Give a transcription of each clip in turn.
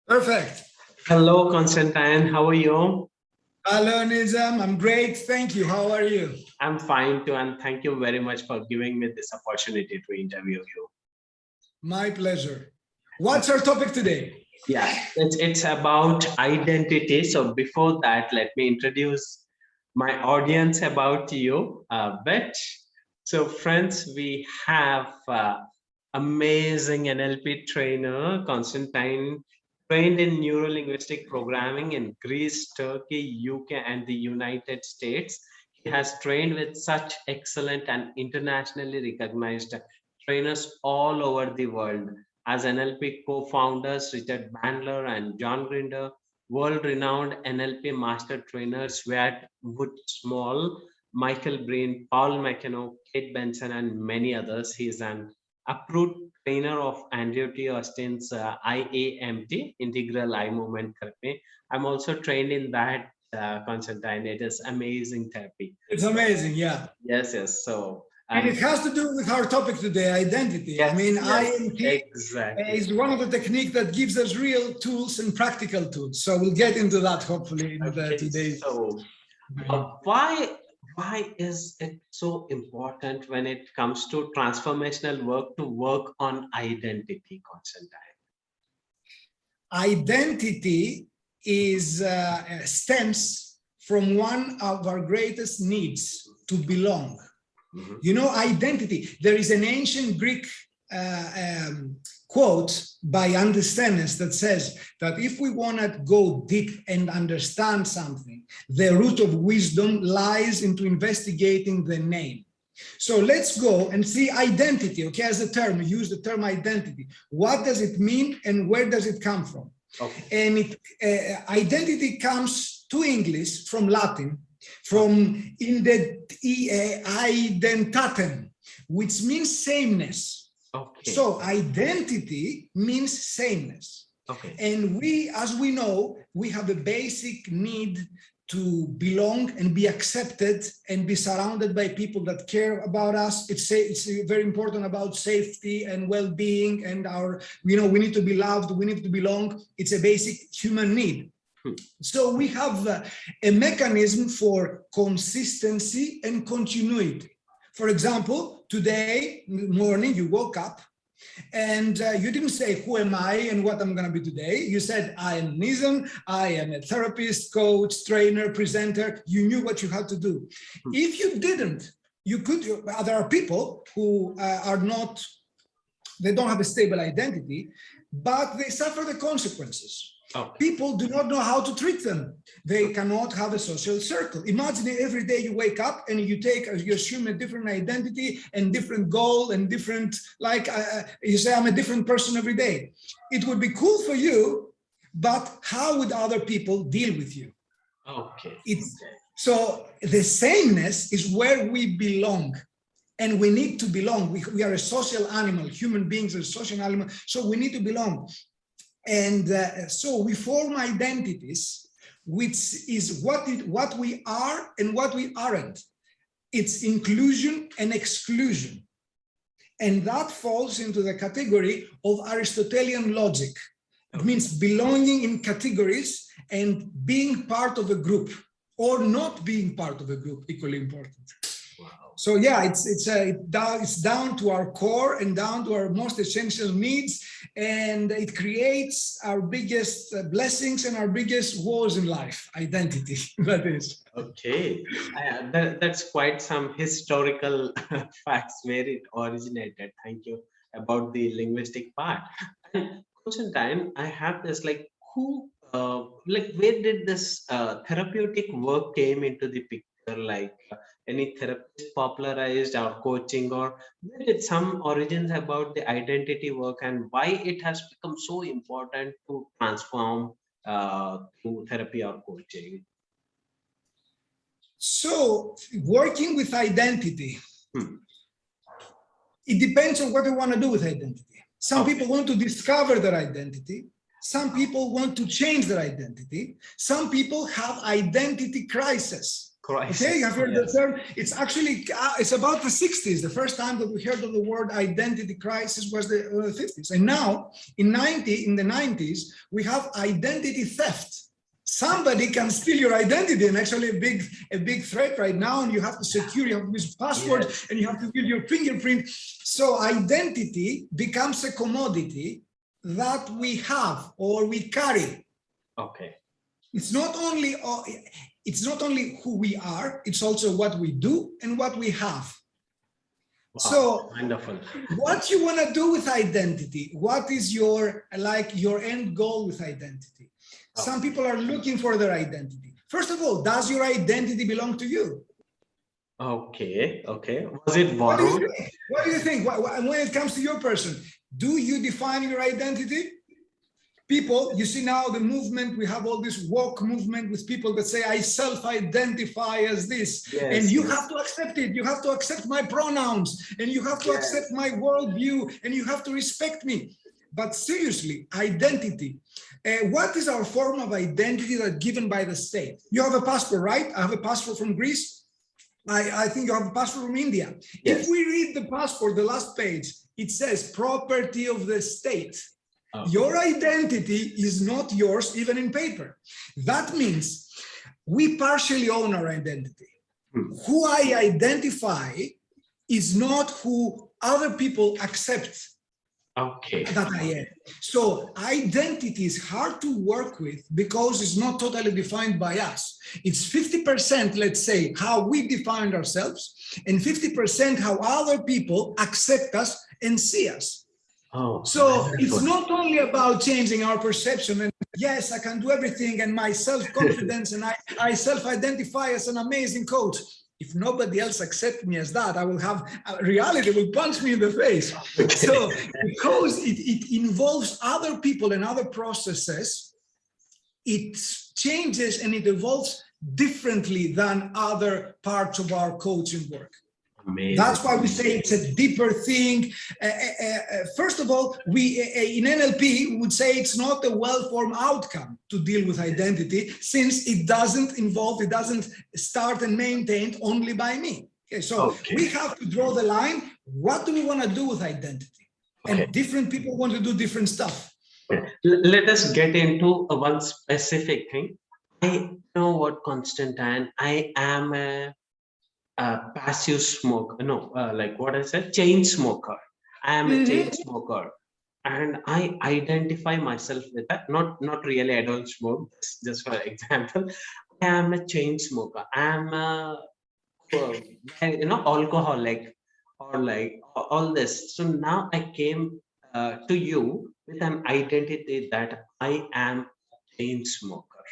Perfect. Hello, Constantine. How are you? Hello, Nizam. I'm great. Thank you. How are you? I'm fine too, and thank you very much for giving me this opportunity to interview you. My pleasure. What's our topic today? Yeah, it's about identity. So before that, let me introduce my audience about you a bit. So friends, we have amazing NLP trainer, Constantine, trained in Neuro-Linguistic Programming in Greece, Turkey, UK, and the United States. He has trained with such excellent and internationally recognized trainers all over the world. As NLP co-founders Richard Bandler and John Grinder, world-renowned NLP master trainers Wyatt Woodsmall, Michael Breen, Paul McKenna, Kate Benson, and many others. He is an approved trainer of Andrew T. Austin's IEMT, Integral Eye Movement Therapy. I'm also trained in that, Constantine. It is amazing therapy. It's amazing, yeah. Yes, yes. So, and it has to do with our topic today, identity. Yes, I mean, yes, INT exactly. is one of the techniques that gives us real tools and practical tools. So we'll get into that hopefully in today's. So, why is it so important when it comes to transformational work to work on identity, Constantine? Identity is stems from one of our greatest needs, to belong. Mm-hmm. You know, identity. There is an ancient Greek quote by Antisthenes that says that if we want to go deep and understand something, the root of wisdom lies into investigating the name. So let's go and see identity, okay, as a term. We use the term identity. What does it mean and where does it come from? Okay. And identity comes to English from Latin, from identitatem, which means sameness. Okay. So identity means sameness. Okay. And we, as we know, we have a basic need to belong and be accepted and be surrounded by people that care about us. It's very important about safety and well-being and our, we need to be loved, we need to belong. It's a basic human need. So we have a mechanism for consistency and continuity. For example, today morning you woke up and you didn't say, who am I and what I'm going to be today? You said, I am Nizam, I am a therapist, coach, trainer, presenter. You knew what you had to do. If you didn't, you could, there are people who are not, they don't have a stable identity, but they suffer the consequences. Okay. People do not know how to treat them. They cannot have a social circle. Imagine every day you wake up and you assume a different identity and different goal and different, you say, I'm a different person every day. It would be cool for you, but how would other people deal with you? Okay. So the sameness is where we belong. And we need to belong. We are a social animal. Human beings are a social animal. So we need to belong. And so we form identities, which is what we are and what we aren't. It's inclusion and exclusion. And that falls into the category of Aristotelian logic. It means belonging in categories and being part of a group or not being part of a group, equally important. So yeah, it's down to our core and down to our most essential needs, and it creates our biggest blessings and our biggest woes in life. Identity, that is. Okay, that's quite some historical facts where it originated. Thank you about the linguistic part. And Constantine, I have this where did this therapeutic work came into the picture? Any therapist popularized our coaching, or where did some origins about the identity work and why it has become so important to transform through therapy or coaching? So working with identity, it depends on what we want to do with identity. Some people want to discover their identity. Some people want to change their identity. Some people have identity crisis. Crisis. Okay, I've heard the term. It's actually, it's about the 60s. The first time that we heard of the word identity crisis was the 50s. And now, in the 90s, we have identity theft. Somebody can steal your identity, and actually a big threat right now, and you have to secure, you have to use password, and you have to give your fingerprint. So identity becomes a commodity that we have or we carry. Okay. It's not only who we are, it's also what we do and what we have. Wow, so wonderful. What you want to do with identity? What is your end goal with identity? Oh. Some people are looking for their identity. First of all, does your identity belong to you? Okay. Was it borrowed? What do you think? When it comes to your person, do you define your identity? People, you see now the movement, we have all this woke movement with people that say, I self-identify as this. Yes, and you have to accept it. You have to accept my pronouns, and you have to accept my worldview, and you have to respect me. But seriously, identity. What is our form of identity that's given by the state? You have a passport, right? I have a passport from Greece. I think you have a passport from India. Yes. If we read the passport, the last page, it says property of the state. Okay. Your identity is not yours, even in paper. That means we partially own our identity. Who I identify is not who other people accept that I am. So identity is hard to work with because it's not totally defined by us. It's 50%, let's say, how we define ourselves, and 50% how other people accept us and see us. So it's not only about changing our perception and yes, I can do everything, and my self-confidence, and I self-identify as an amazing coach. If nobody else accepts me as that, I will have reality will punch me in the face. So because it involves other people and other processes, it changes and it evolves differently than other parts of our coaching work. Amazing. That's why we say it's a deeper thing. First of all, we in NLP would say it's not a well-formed outcome to deal with identity, since it doesn't start and maintained only by me. Okay, so we have to draw the line. What do we want to do with identity? And different people want to do different stuff. Let us get into one specific thing. I know what, Constantine, I am a passive smoker, chain smoker. I am a chain smoker, and I identify myself with that. Not really, I don't smoke, just for example. I am a chain smoker. I am a alcoholic, or like all this. So now I came to you with an identity that I am a chain smoker.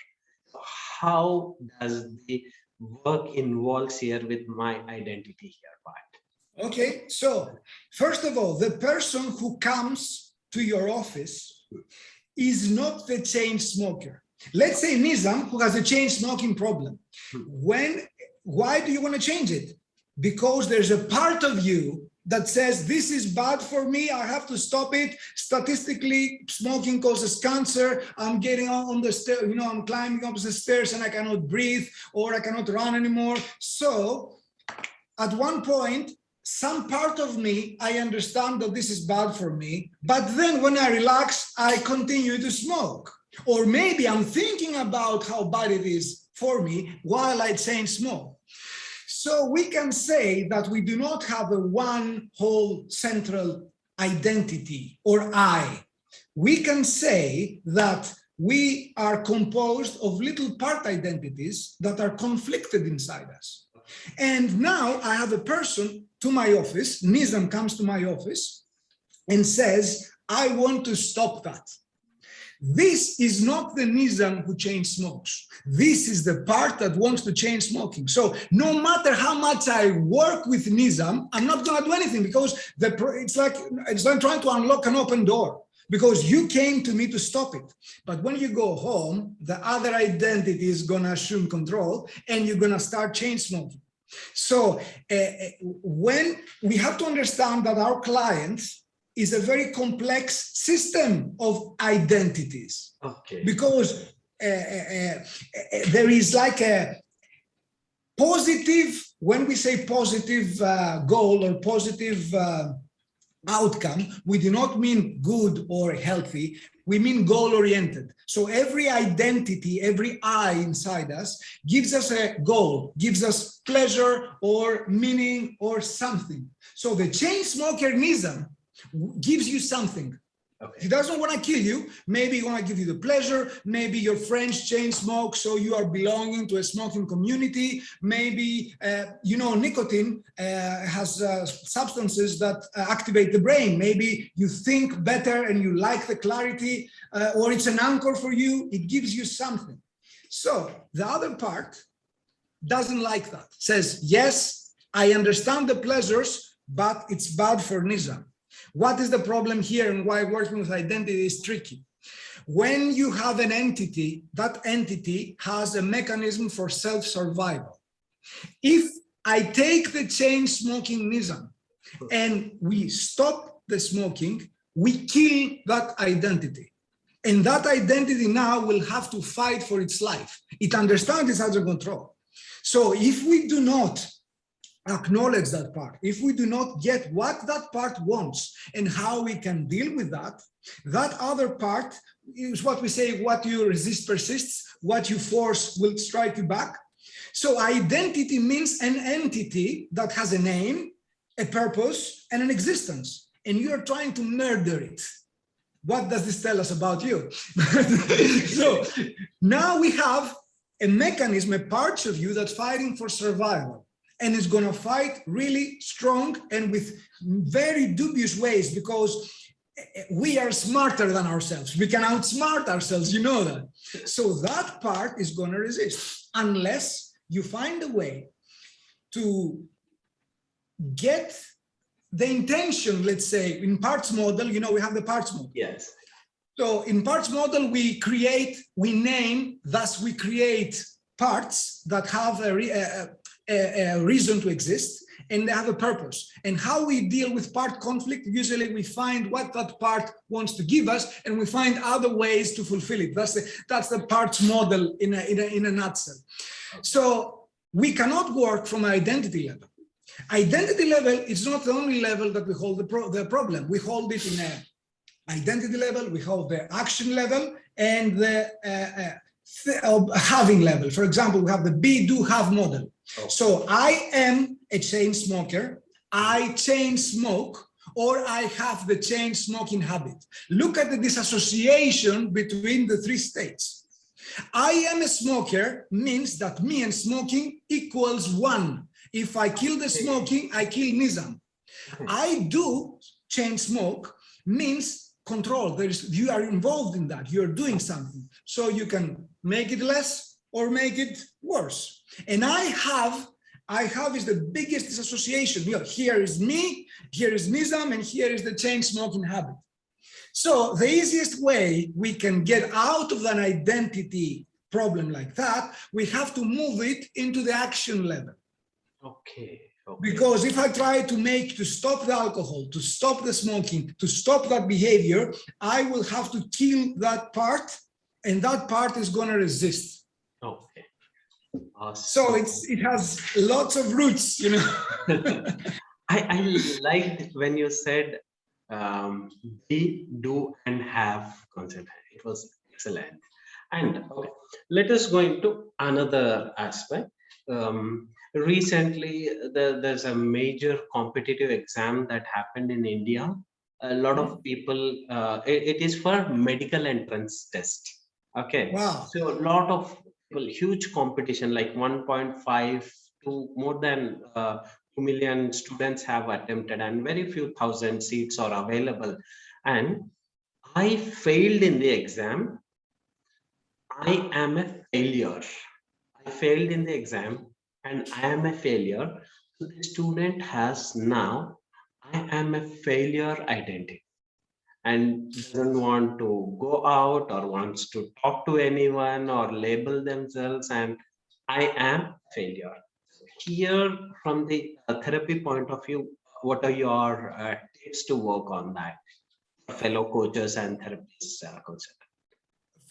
So how does the work involves here with my identity here part? Okay, so first of all, the person who comes to your office is not the chain smoker. Let's say Nizam, who has a chain smoking problem. Why do you want to change it? Because there's a part of you that says, this is bad for me, I have to stop it. Statistically, smoking causes cancer. I'm getting on the stairs, I'm climbing up the stairs and I cannot breathe, or I cannot run anymore. So at one point, some part of me, I understand that this is bad for me, but then when I relax, I continue to smoke. Or maybe I'm thinking about how bad it is for me while I chain smoke. So we can say that we do not have a one whole central identity or I. We can say that we are composed of little part identities that are conflicted inside us. And now I have a person to my office, Nizam comes to my office and says, I want to stop that. This is not the Nizam who chain smokes. This is the part that wants to change smoking. So no matter how much I work with Nizam, I'm not going to do anything, because it's like trying to unlock an open door, because you came to me to stop it. But when you go home, the other identity is going to assume control and you're going to start chain smoking. So when we have to understand that our clients is a very complex system of identities, because there is like Positive, when we say positive goal or positive outcome, we do not mean good or healthy, we mean goal-oriented. So every identity, every I inside us gives us a goal, gives us pleasure or meaning or something. So the chain smokerism gives you something. Okay. He doesn't want to kill you. Maybe he want to give you the pleasure. Maybe your friends chain smoke, so you are belonging to a smoking community. Maybe, nicotine has substances that activate the brain. Maybe you think better and you like the clarity, or it's an anchor for you. It gives you something. So the other part doesn't like that. Says, yes, I understand the pleasures, but it's bad for Nizam. What is the problem here and why working with identity is tricky? When you have an entity, that entity has a mechanism for self-survival. If I take the chain smoking Nizam and we stop the smoking, we kill that identity. And that identity now will have to fight for its life. It understands it's under control. So if we do not acknowledge that part, if we do not get what that part wants and how we can deal with that, that other part is what we say, what you resist persists, what you force will strike you back. So identity means an entity that has a name, a purpose, and an existence, and you are trying to murder it. What does this tell us about you? So now we have a mechanism, a part of you that's fighting for survival. And it's going to fight really strong and with very dubious ways, because we are smarter than ourselves. We can outsmart ourselves, you know that. So that part is going to resist unless you find a way to get the intention, let's say, in parts model, we have the parts model. Yes. So in parts model, we name, thus we create parts that have a reason to exist, and they have a purpose. And how we deal with part conflict, usually we find what that part wants to give us, and we find other ways to fulfill it. That's the parts model in a nutshell. So we cannot work from identity level. Identity level is not the only level that we hold the problem. We hold it in a identity level, we hold the action level, and the having level. For example, we have the be, do, have model. Oh. So I am a chain smoker, I chain smoke, or I have the chain smoking habit. Look at the disassociation between the three states. I am a smoker means that me and smoking equals one. If I kill the smoking, I kill Nizam. I do chain smoke means control. You are involved in that. You're doing something. So you can make it less or make it worse. And I have is the biggest disassociation. Here is me, here is Nizam, and here is the chain smoking habit. So the easiest way we can get out of an identity problem like that, we have to move it into the action level. Okay. Because if I try to stop the alcohol, to stop the smoking, to stop that behavior, I will have to kill that part, and that part is going to resist. Okay. Awesome. So it has lots of roots, I liked when you said be, do, and have concept. It was excellent. And okay, let us go into another aspect. Recently, there's a major competitive exam that happened in India. A lot of people, it is for medical entrance test. Okay. Wow. So a lot of people, huge competition, like 1.5 to more than 2 million students have attempted, and very few thousand seats are available. And I failed in the exam. I am a failure. I failed in the exam and I am a failure. So the student has now, I am a failure identity, and doesn't want to go out or wants to talk to anyone or label themselves, and I am failure. Here, from the therapy point of view, what are your tips to work on that, fellow coaches and therapists?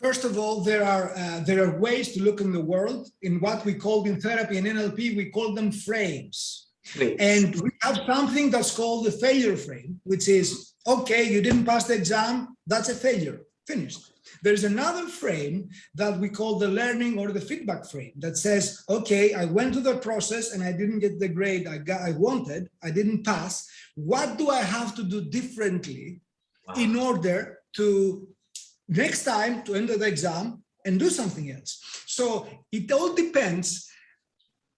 First of all, there are ways to look in the world. In what we call in therapy and NLP, we call them frames. And we have something that's called the failure frame, which is, okay, you didn't pass the exam, that's a failure, finished. There's another frame that we call the learning or the feedback frame that says, okay, I went through the process and I didn't get the grade I wanted, I didn't pass. What do I have to do differently in order to next time to enter the exam and do something else? So it all depends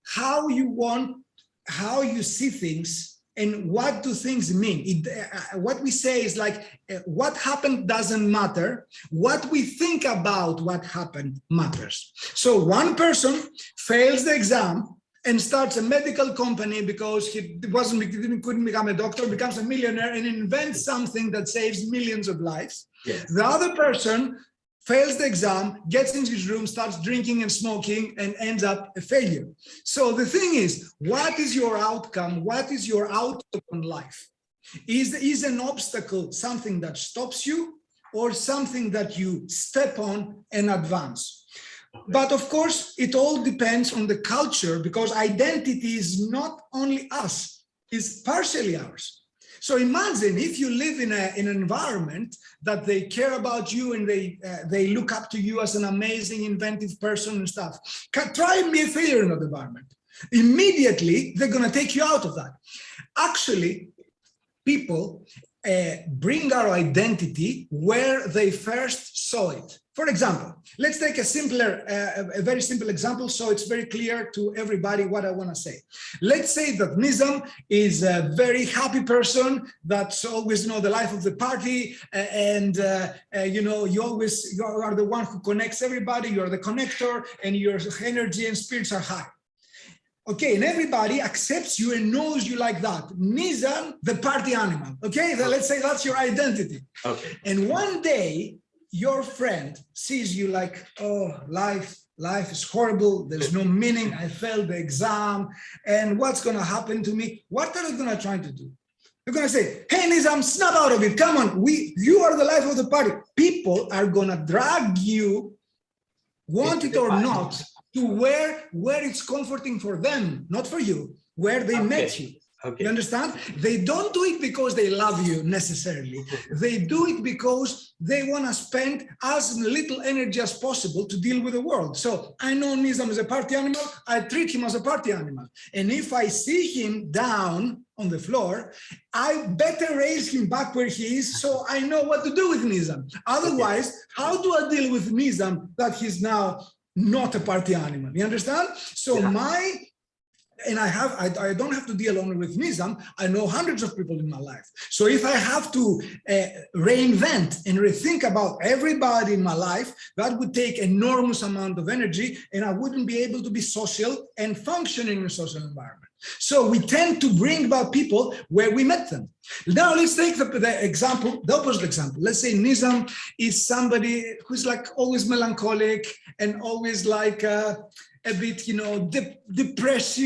how you see things and what do things mean. What we say is like, what happened doesn't matter. What we think about what happened matters. So one person fails the exam and starts a medical company because he couldn't become a doctor, becomes a millionaire and invents something that saves millions of lives. Yes. The other person fails the exam, gets into his room, starts drinking and smoking, and ends up a failure. So the thing is, what is your outcome? What is your outlook on life? Is an obstacle something that stops you or something that you step on and advance? But of course, it all depends on the culture, because identity is not only us, it's partially ours. So imagine if you live in an environment that they care about you and they look up to you as an amazing, inventive person and stuff. Try and be a failure in that environment. Immediately, they're going to take you out of that. Actually, people bring our identity where they first saw it. For example, let's take a very simple example, so it's very clear to everybody what I want to say. Let's say that Nizam is a very happy person that's always the life of the party, and you are the one who connects everybody. You're the connector, and your energy and spirits are high. Okay, and everybody accepts you and knows you like that. Nizam, the party animal. Okay, let's say that's your identity. Okay. And one day, your friend sees you like, oh, life is horrible. There's no meaning. I failed the exam. And what's going to happen to me? What are they going to try to do? They're going to say, hey, Nizam, snap out of it. Come on. You are the life of the party. People are going to drag you, want it or not, to where it's comforting for them, not for you, where they met you. Okay. You understand? They don't do it because they love you necessarily. They do it because they want to spend as little energy as possible to deal with the world. So I know Nizam is a party animal. I treat him as a party animal. And if I see him down on the floor, I better raise him back where he is so I know what to do with Nizam. Otherwise, how do I deal with Nizam that he's now not a party animal? You understand? So I don't have to deal only with Nizam. I know hundreds of people in my life. So if I have to reinvent and rethink about everybody in my life, that would take enormous amount of energy, and I wouldn't be able to be social and function in a social environment. So we tend to bring about people where we met them. Now let's take the opposite example. Let's say Nizam is somebody who's like always melancholic and always like a bit, depressed,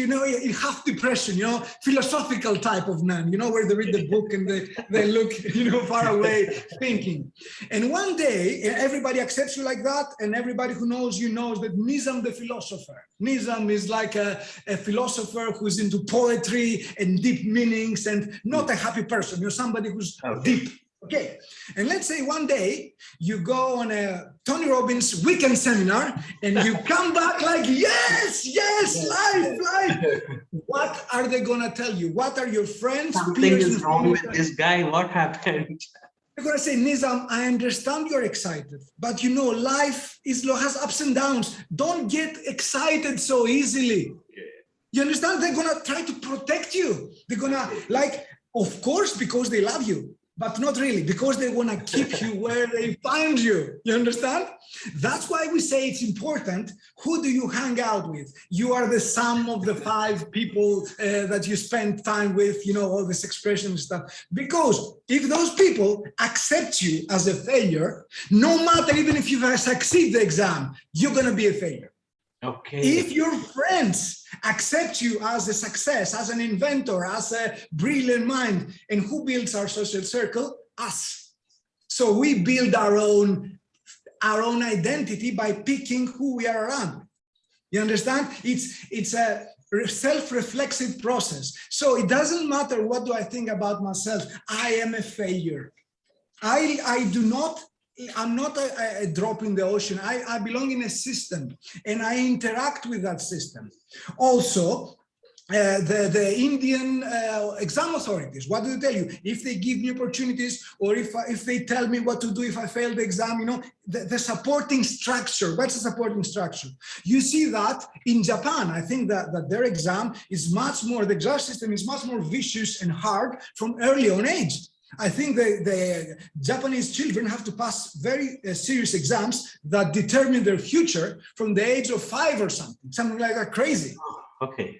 half depression, philosophical type of man, where they read the book and they look, far away thinking. And one day everybody accepts you like that, and everybody who knows you knows that Nizam the philosopher. Nizam is like a philosopher who's into poetry and deep meanings and not a happy person. You're somebody who's deep. Okay, and let's say one day you go on a Tony Robbins weekend seminar and you come back like, yes, life. What are they going to tell you? What are your friends? Something is wrong with this guy. What happened? They're going to say, Nizam, I understand you're excited, but life has ups and downs. Don't get excited so easily. You understand? They're going to try to protect you. They're going to, of course, because they love you. But not really, because they want to keep you where they find you. You understand? That's why we say it's important. Who do you hang out with? You are the sum of the 5 people that you spend time with, all this expression and stuff. Because if those people accept you as a failure, no matter even if you succeed the exam, you're going to be a failure. Okay. If your friends accept you as a success, as an inventor, as a brilliant mind, and who builds our social circle? Us. So we build our own our own identity by picking who we are around. You understand? It's a self-reflexive process. So it doesn't matter what do I think about myself. I am a failure. I'm not a drop in the ocean. I belong in a system and I interact with that system. Also, the Indian exam authorities, what do they tell you? If they give me opportunities, or if they tell me what to do if I fail the exam, you know, the supporting structure. What's the supporting structure? You see that in Japan. I think that their exam is much more, the exam system is much more vicious and hard from early on age. I think the Japanese children have to pass very serious exams that determine their future from the age of 5 or something like that, crazy. Okay.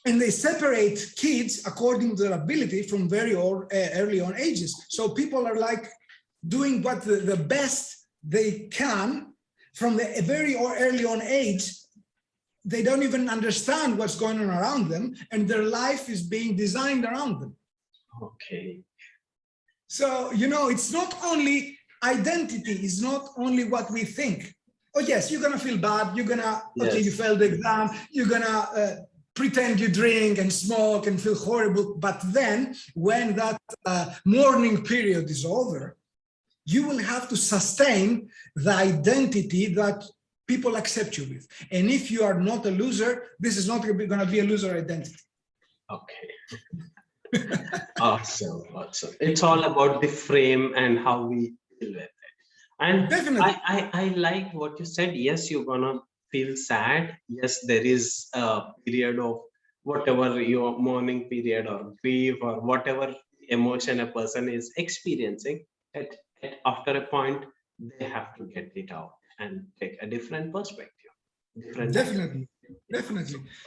And they separate kids according to their ability from very early on ages. So people are like doing what the best they can from the very early on age. They don't even understand what's going on around them, and their life is being designed around them. Okay. So, you know, it's not only identity, is not only what we think. Oh, yes, you're going to feel bad. You're going to, okay, you failed the exam. You're going to pretend you drink and smoke and feel horrible. But then when that mourning period is over, you will have to sustain the identity that people accept you with. And if you are not a loser, this is not going to be a loser identity. Okay. Awesome. It's all about the frame and how we deal with it. And definitely, I like what you said. Yes, you're gonna feel sad. Yes, there is a period of whatever your mourning period or grief or whatever emotion a person is experiencing. After a point, they have to get it out and take a different perspective. Definitely.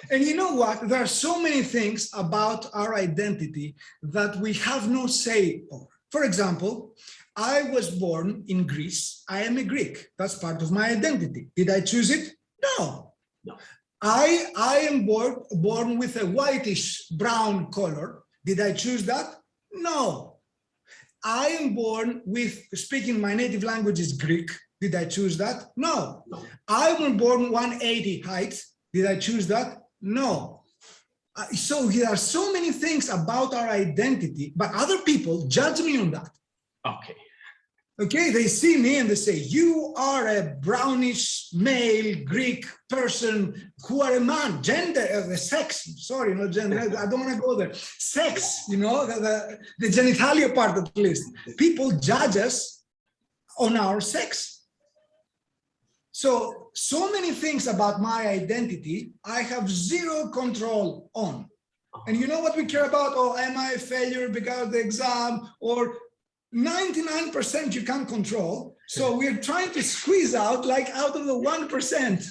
And you know what? There are so many things about our identity that we have no say over. For example, I was born in Greece. I am a Greek. That's part of my identity. Did I choose it? No. I am born with a whitish brown color. Did I choose that? No. I am born with, speaking my native language is Greek. Did I choose that? No. I was born 180 height. Did I choose that? No. So there are so many things about our identity, but other people judge me on that. Okay, they see me and they say, you are a brownish male Greek person who are a man, gender, sex, sorry, not gender, I don't want to go there. Sex, you know, the genitalia part at least. People judge us on our sex. So many things about my identity, I have zero control on. And you know what we care about? Oh, am I a failure because of the exam? Or 99% you can't control. So we're trying to squeeze out like out of the 1%.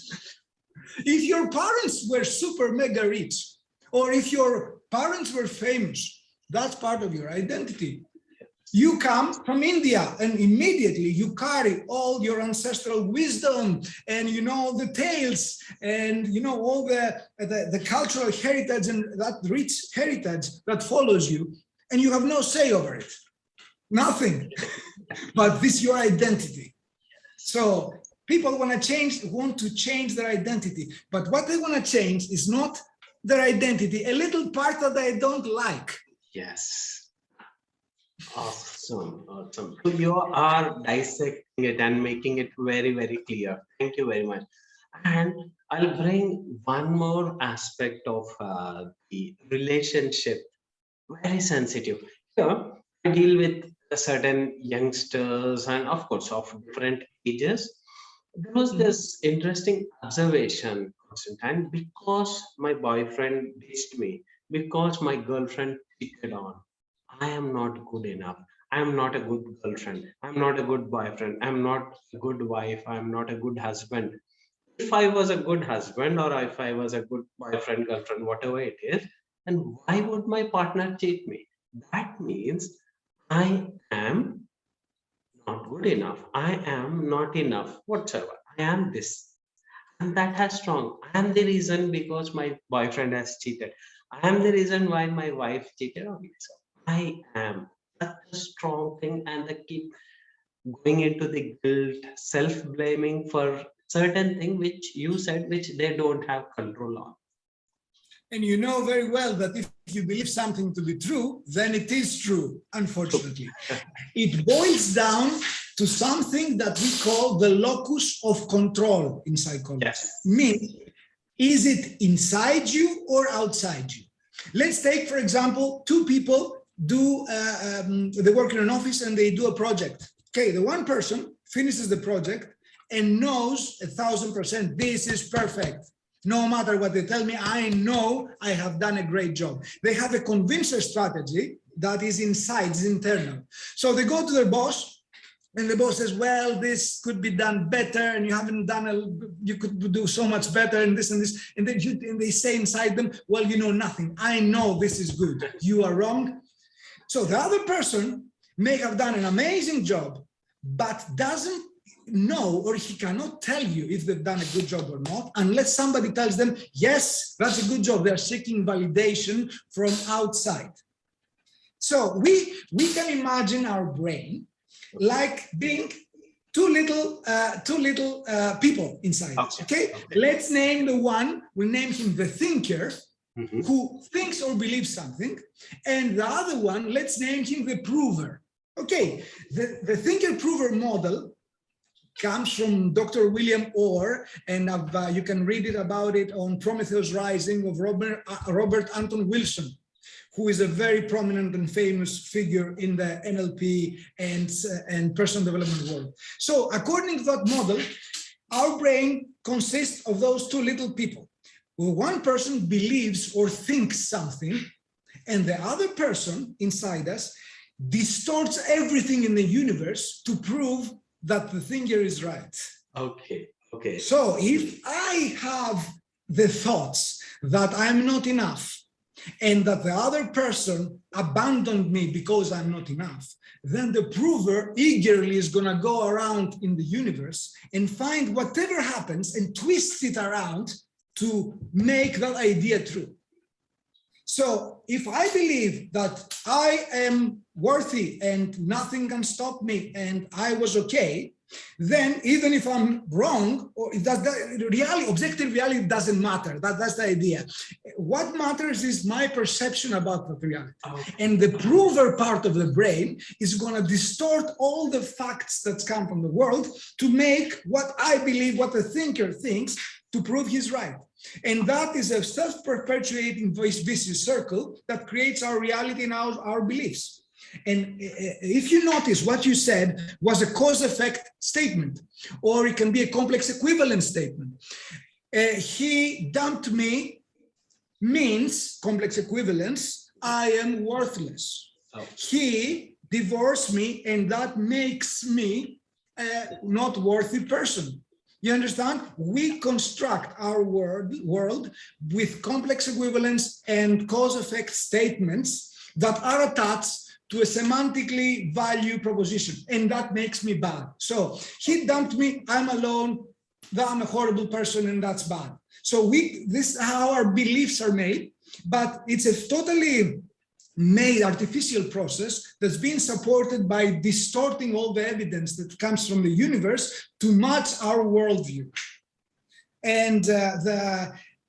If your parents were super mega rich, or if your parents were famous, that's part of your identity. You come from India and immediately you carry all your ancestral wisdom and, you know, the tales and, you know, all the cultural heritage and that rich heritage that follows you, and you have no say over it. Nothing. But this is your identity. So people want to change their identity. But what they want to change is not their identity, a little part that they don't like. Yes. Awesome. So you are dissecting it and making it very, very clear. Thank you very much. And I'll bring one more aspect of the relationship, very sensitive. Here, I deal with certain youngsters and of course of different ages. There was this interesting observation, Constantine, because my boyfriend ditched me, because my girlfriend cheated on. I am not good enough. I am not a good girlfriend. I'm not a good boyfriend. I'm not a good wife. I'm not a good husband. If I was a good husband or if I was a good boyfriend, girlfriend, whatever it is, then why would my partner cheat me? That means I am not good enough. I am not enough whatsoever. I am this. And that has strong. I am the reason because my boyfriend has cheated. I am the reason why my wife cheated on me. So I am. That's a strong thing and the key. going into the guilt, self-blaming for certain thing which you said, which they don't have control on. And you know very well that if you believe something to be true, then it is true, unfortunately. It boils down to something that we call the locus of control in psychology. Yes. Meaning, is it inside you or outside you? Let's take, for example, two people they work in an office and they do a project. Okay, the one person finishes the project and knows 1000% this is perfect. No matter what they tell me, I know I have done a great job. They have a convincer strategy that is inside, is internal. So they go to their boss and the boss says, well, this could be done better and you haven't done, you could do so much better and this and this. And then they say inside them, well, you know nothing. I know this is good. You are wrong. So the other person may have done an amazing job, but doesn't know, or he cannot tell you if they've done a good job or not, unless somebody tells them, yes, that's a good job. They're seeking validation from outside. So we can imagine our brain like being two little people inside us, okay? Let's name the one, we'll name him the thinker, who thinks or believes something, and the other one, let's name him the prover. Okay, the thinker-prover model comes from Dr. William Orr, and you can read about it on Prometheus Rising of Robert Anton Wilson, who is a very prominent and famous figure in the NLP and personal development world. So according to that model, our brain consists of those two little people. Well, one person believes or thinks something, and the other person inside us distorts everything in the universe to prove that the thinker is right. Okay. So if I have the thoughts that I'm not enough and that the other person abandoned me because I'm not enough, then the prover eagerly is going to go around in the universe and find whatever happens and twist it around to make that idea true. So if I believe that I am worthy and nothing can stop me and I was okay, then even if I'm wrong, or if objective reality doesn't matter. That's the idea. What matters is my perception about that reality. And the prover part of the brain is going to distort all the facts that come from the world to make what I believe, what the thinker thinks, to prove he's right. And that is a self-perpetuating vicious circle that creates our reality and our beliefs. And if you notice, what you said was a cause-effect statement, or it can be a complex equivalence statement. He dumped me means complex equivalence, I am worthless. He divorced me, and that makes me a not worthy person. You understand? We construct our world with complex equivalence and cause-effect statements that are attached to a semantically value proposition, and that makes me bad. So he dumped me, I'm alone, I'm a horrible person, and that's bad. So this is how our beliefs are made, but it's a totally made artificial process that's been supported by distorting all the evidence that comes from the universe to match our worldview. And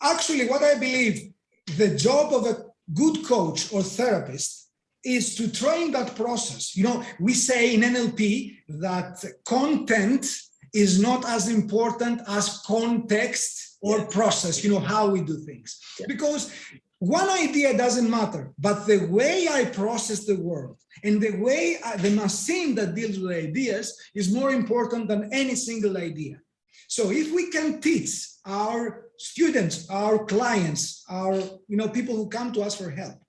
actually, what I believe the job of a good coach or therapist is to train that process. You know, we say in NLP that content is not as important as context or process, you know, how we do things. Because one idea doesn't matter, but the way I process the world and the way the machine that deals with ideas is more important than any single idea. So if we can teach our students, our clients, our people who come to us for help,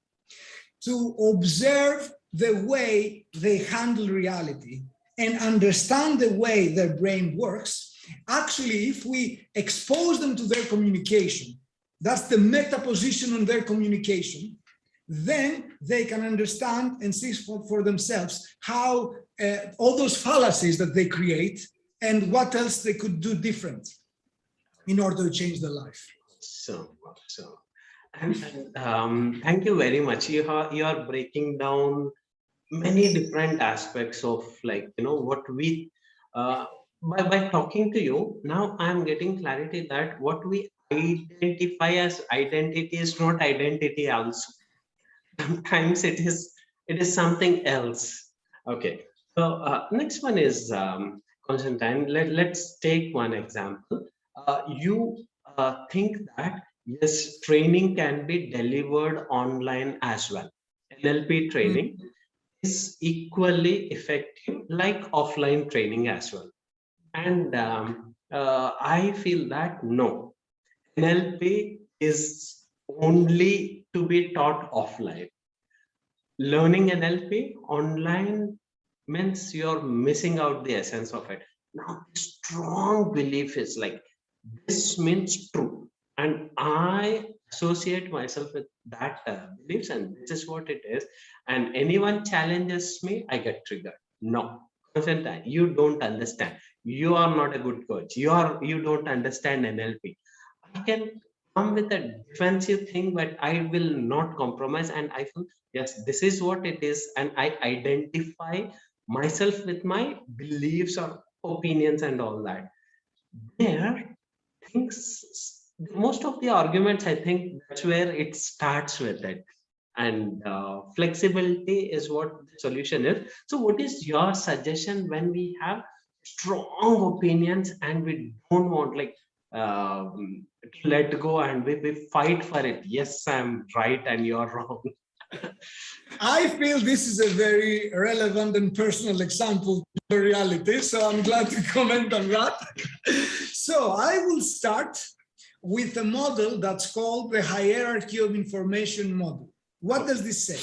to observe the way they handle reality and understand the way their brain works, actually, if we expose them to their communication, that's the meta position on their communication, then they can understand and see for themselves how all those fallacies that they create and what else they could do different in order to change their life. And thank you very much. You are breaking down many different aspects of, like, what we by talking to you now, I'm getting clarity that what we identify as identity is not identity also. Sometimes it is something else. Okay, so next one is, Constantine. Let's take one example. You think that yes, training can be delivered online as well. NLP Mm. training is equally effective like offline training as well. And I feel that no, NLP is only to be taught offline. Learning NLP online means you're missing out the essence of it. Now, strong belief is like, this means true, and I associate myself with that beliefs, and this is what it is. And anyone challenges me, I get triggered. No, Constantine, you don't understand. You are not a good coach. You don't understand NLP. I can come with a defensive thing, but I will not compromise. And I feel, yes, this is what it is. And I identify myself with my beliefs or opinions and all that. There, things, most of the arguments, I think that's where it starts with it. And flexibility is what the solution is. So, what is your suggestion when we have strong opinions and we don't want, like, to let go, and we fight for it? Yes, I'm right and you're wrong. I feel this is a very relevant and personal example to reality, so I'm glad to comment on that. So I will start with a model that's called the hierarchy of information model. What does this say?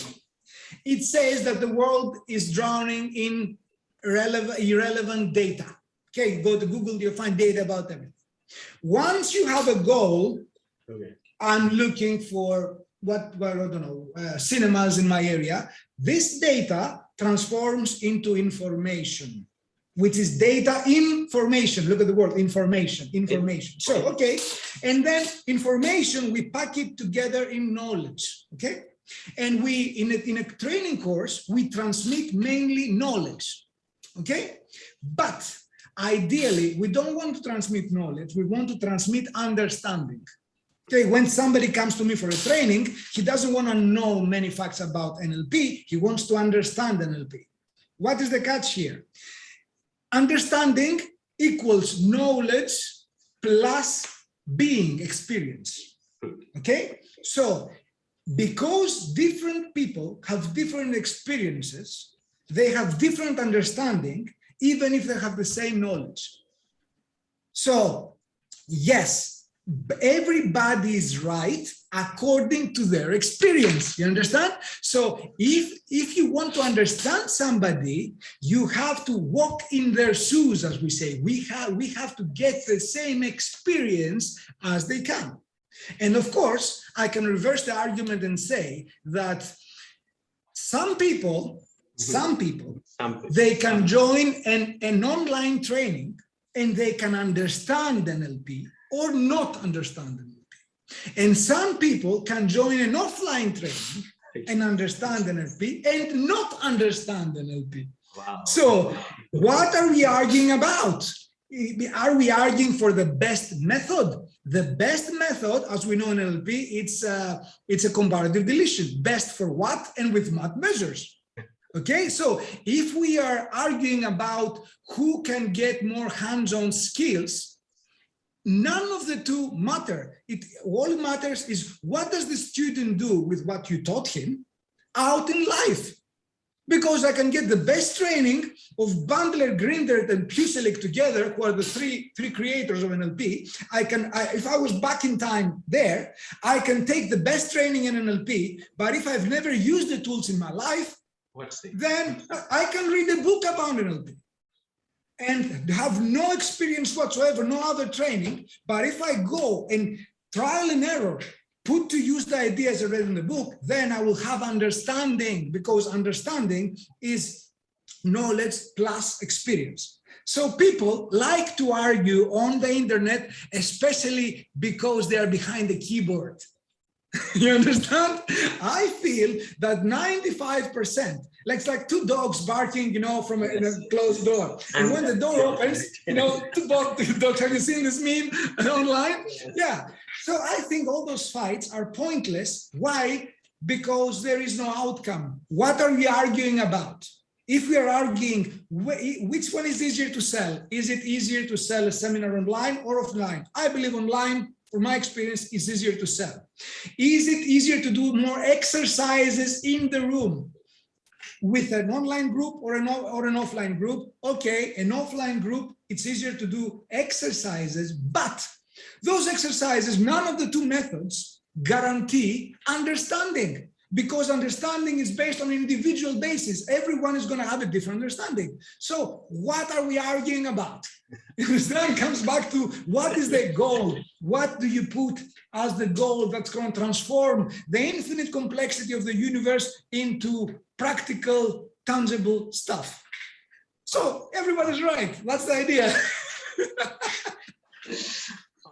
It says that the world is drowning in irrelevant data. Okay, go to Google, you'll find data about everything. Once you have a goal, okay, I'm looking for I don't know, cinemas in my area. This data transforms into information, which is data information. Look at the word information. So, okay. And then information, we pack it together in knowledge. Okay. And we, in a training course, we transmit mainly knowledge. Okay. But ideally, we don't want to transmit knowledge. We want to transmit understanding. Okay, when somebody comes to me for a training, he doesn't want to know many facts about NLP. He wants to understand NLP. What is the catch here? Understanding equals knowledge plus being experience. Okay, so because different people have different experiences, they have different understanding, even if they have the same knowledge. So, yes, everybody is right according to their experience. You understand? So if you want to understand somebody, you have to walk in their shoes, as we say. We have to get the same experience as they can. And of course, I can reverse the argument and say that some people, they can join an online training and they can understand NLP or not understand NLP. And some people can join an offline training and understand NLP and not understand NLP. Wow. So what are we arguing about? Are we arguing for the best method? The best method, as we know in NLP, it's a comparative deletion. Best for what and with what measures? Okay, so if we are arguing about who can get more hands-on skills, none of the two matter. All matters is, what does the student do with what you taught him out in life? Because I can get the best training of Bandler, Grindert, and Pucelik together, who are the three creators of NLP. If I was back in time there, I can take the best training in NLP, but if I've never used the tools in my life, then I can read a book about NLP and have no experience whatsoever, no other training. But if I go and trial and error, put to use the ideas I read in the book, then I will have understanding, because understanding is knowledge plus experience. So people like to argue on the internet, especially because they are behind the keyboard. You understand? I feel that 95% It's like two dogs barking, from in a closed door. And when the door opens, two dogs. Have you seen this meme online? Yeah. So I think all those fights are pointless. Why? Because there is no outcome. What are we arguing about? If we are arguing which one is easier to sell, is it easier to sell a seminar online or offline? I believe online, from my experience, is easier to sell. Is it easier to do more exercises in the room with an online group or an offline group? Okay, an offline group, it's easier to do exercises, but those exercises, none of the two methods guarantee understanding, because understanding is based on individual basis. Everyone is going to have a different understanding. So what are we arguing about? It comes back to what is the goal? What do you put as the goal that's going to transform the infinite complexity of the universe into practical, tangible stuff? So everybody's right. That's the idea.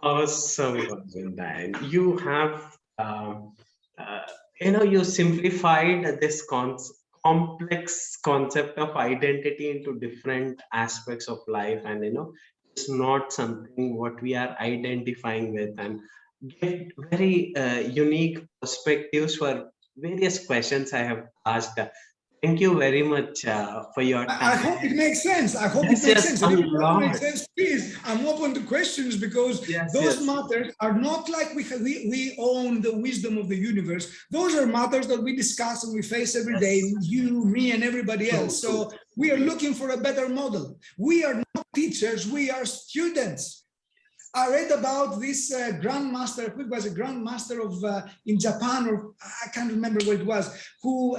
Awesome, Constantine. You have, you simplified this complex concept of identity into different aspects of life, and it's not something what we are identifying with, and get very unique perspectives for various questions I have asked. Thank you very much for your time. I hope it makes sense. I hope it makes sense. And if it doesn't make sense, please, I'm open to questions, because those matters are not like we own the wisdom of the universe. Those are matters that we discuss and we face every day, you, me, and everybody else. So we are looking for a better model. We are not teachers, we are students. I read about this grandmaster, who was a grandmaster of in Japan, or I can't remember what it was, who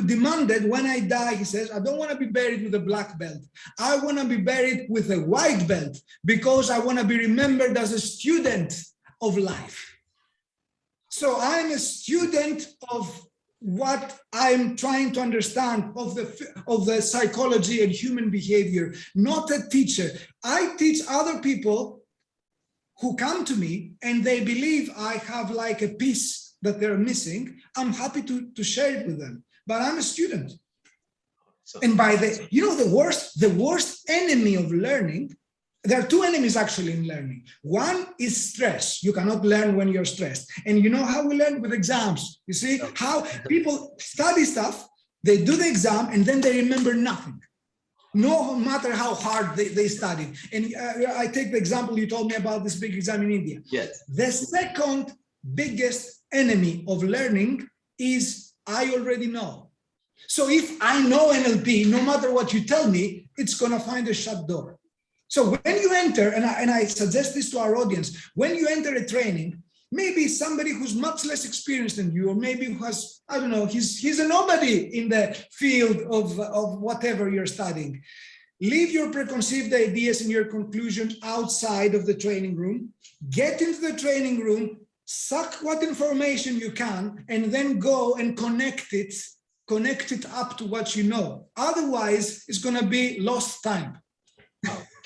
demanded, when I die, he says, I don't want to be buried with a black belt. I want to be buried with a white belt, because I want to be remembered as a student of life. So I'm a student of what I'm trying to understand of the psychology and human behavior, not a teacher. I teach other people who come to me and they believe I have like a piece that they're missing. I'm happy to share it with them, but I'm a student. And by the worst enemy of learning, there are two enemies actually in learning. One is stress. You cannot learn when you're stressed. And you know how we learn? With exams. You see how people study stuff, they do the exam, and then they remember nothing. No matter how hard they studied. And I take the example you told me about this big exam in India. Yes. The second biggest enemy of learning is I already know. So if I know NLP, no matter what you tell me, it's going to find a shut door. So when you enter, and I suggest this to our audience, when you enter a training, maybe somebody who's much less experienced than you, or maybe who has, I don't know, he's a nobody in the field of whatever you're studying. Leave your preconceived ideas and your conclusions outside of the training room. Get into the training room, suck what information you can, and then go and connect it up to what you know. Otherwise, it's going to be lost time.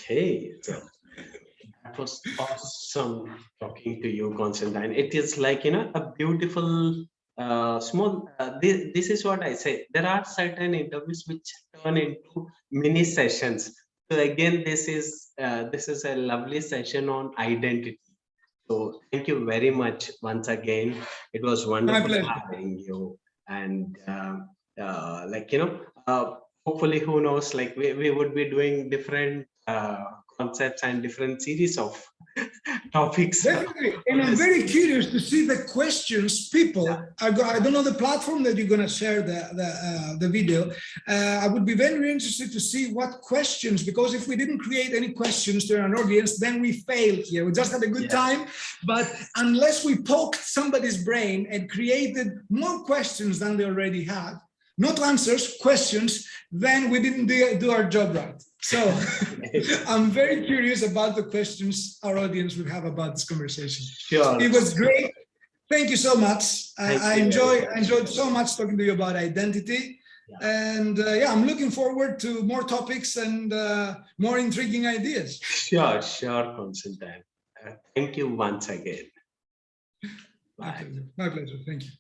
Okay. That was awesome talking to you, Constantine. It is like, a beautiful, small, this is what I say. There are certain interviews which turn into mini sessions. So again, this is a lovely session on identity. So thank you very much once again. It was wonderful having you. And hopefully, who knows, like we would be doing different concepts and different series of topics. Definitely. And I'm very curious to see the questions people are I don't know the platform that you're going to share the video. I would be very interested to see what questions, because if we didn't create any questions to our audience, then we failed here. We just had a good time. But unless we poked somebody's brain and created more questions than they already had, not answers, questions, then we didn't do our job right. So I'm very curious about the questions our audience will have about this conversation. Sure. It was great. Thank you so much. I enjoyed so much talking to you about identity. And I'm looking forward to more topics and more intriguing ideas. Sure, Constantine. Thank you once again. Bye. My pleasure. Thank you.